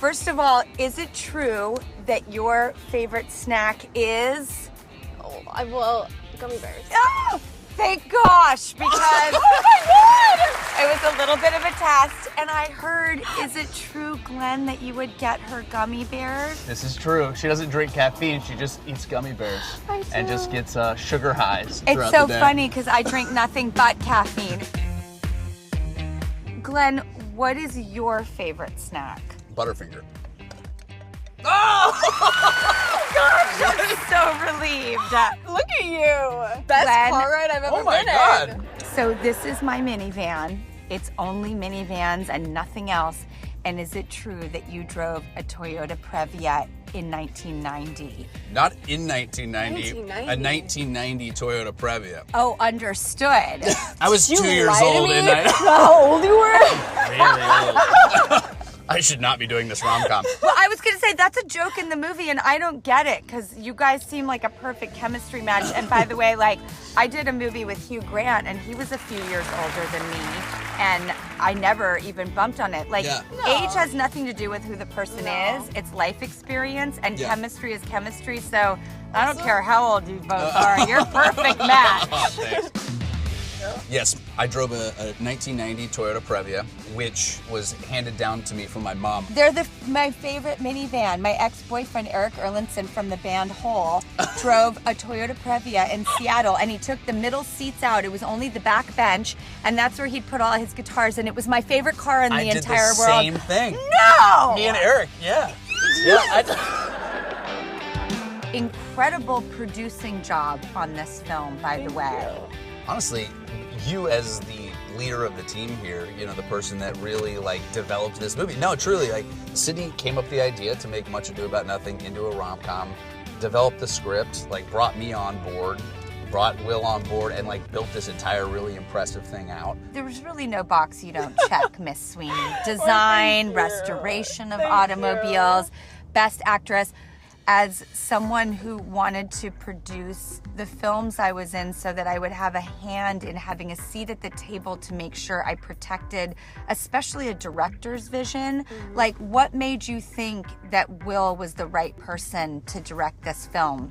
first of all, is it true that your favorite snack is? Well, gummy bears. Oh, thank gosh, because Oh my God! it was a little bit of a test, and I heard, is it true, Glenn, that you would get her gummy bears? This is true. She doesn't drink caffeine. She just eats gummy bears and just gets sugar highs. It's so funny because I drink nothing but caffeine. Glenn, what is your favorite snack? Butterfinger. Oh! Gosh, I'm so relieved. Look at you. Best Glenn. car ride I've ever Oh my been God. in. So this is my minivan. It's only minivans and nothing else. And is it true that you drove a Toyota Previa in 1990? Not in 1990. 1990. A 1990 Toyota Previa. Oh, understood. I was You 2 years lie to old me? and I How old you were? very old. I should not be doing this rom-com. Well, I was going to say that's a joke in the movie, and I don't get it because you guys seem like a perfect chemistry match. And by the way, like, I did a movie with Hugh Grant, and he was a few years older than me, and I never even bumped on it. Like, Yeah. age has nothing to do with who the person is. It's life experience, and chemistry is chemistry. So I don't care how old you both are. You're a perfect match. Thanks. Yes, I drove a 1990 Toyota Previa, which was handed down to me from my mom. They're my favorite minivan. My ex-boyfriend, Eric Erlandson from the band Hole, drove a Toyota Previa in Seattle, and he took the middle seats out. It was only the back bench, and that's where he'd put all his guitars, and it was my favorite car in the entire world. I did the same thing. No! Me and Eric, yeah. Incredible producing job on this film, by the way. Honestly, you as the leader of the team here, you know, the person that really like developed this movie. No, truly, like Sydney came up with the idea to make Much Ado About Nothing into a rom-com, developed the script, like brought me on board, brought Will on board, and like built this entire really impressive thing out. There was really no box you don't check, Miss Sweeney. Design, restoration of automobiles, best actress. As someone who wanted to produce the films I was in so that I would have a hand in having a seat at the table to make sure I protected, especially a director's vision, like what made you think that Will was the right person to direct this film?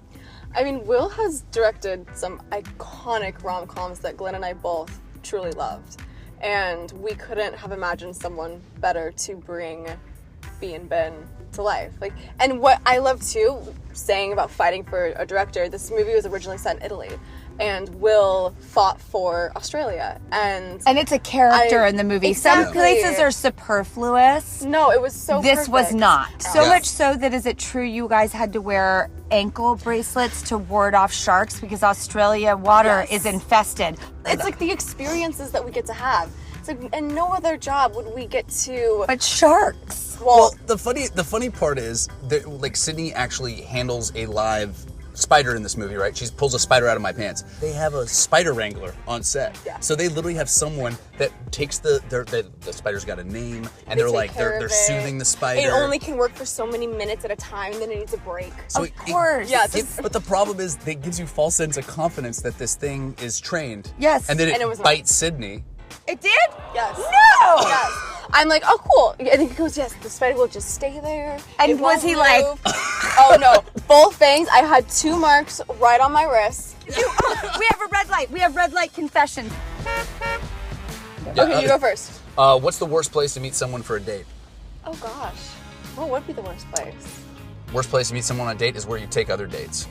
I mean, Will has directed some iconic rom-coms that Glenn and I both truly loved. And we couldn't have imagined someone better to bring B and Ben to life. Like, and what I love too, saying about fighting for a director, this movie was originally set in Italy, and Will fought for Australia. And it's a character in the movie. Exactly. Some places are superfluous. No, it was so This was perfect. not. So Yeah. much so that is it true you guys had to wear ankle bracelets to ward off sharks because Australia water is infested. It's like the experiences that we get to have. It's like, and no other job would we get to. But sharks. Well, the funny part is that like Sydney actually handles a live spider in this movie, right? She pulls a spider out of my pants. They have a spider wrangler on set. Yeah. So they literally have someone that takes the spider's got a name, and They they're take like care they're of it. soothing the spider. It only can work for so many minutes at a time, then it needs a break. So Of course. Yeah, but the problem is it gives you false sense of confidence that this thing is trained. Yes. And then And it it was not. bites Sydney. It did? Yes. No! Yes. I'm like, oh, cool. And he goes, yes, the spider will just stay there. And It was won't he like- move." Oh, no. Full fangs. I had 2 marks right on my wrist. We have a red light. We have red light confessions. Okay, you go first. What's the worst place to meet someone for a date? Oh, gosh. What would be the worst place? Worst place to meet someone on a date is where you take other dates.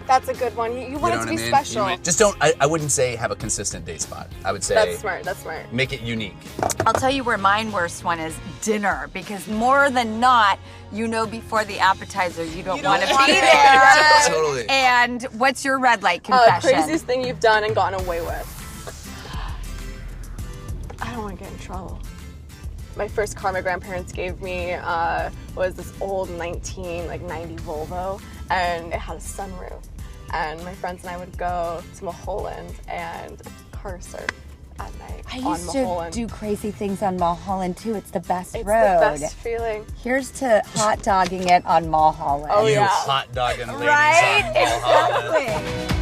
That's a good one. You want it to be special. Just don't, I wouldn't say have a consistent date spot. I would say That's smart. That's smart. make it unique. I'll tell you where my worst one is, dinner, because more than not, you know before the appetizer you don't want to be want it. there. Totally. And what's your red light confession? Craziest thing you've done and gotten away with. I don't want to get in trouble. My first car my grandparents gave me was this old 90 Volvo, and it had a sunroof. And my friends and I would go to Mulholland and car surf at night I on used to Mulholland. do crazy things on Mulholland too. It's the best It's road. the best feeling. Here's to hot dogging it on Mulholland. Oh, You yeah. hot dogging ladies Right? on Mulholland. Exactly.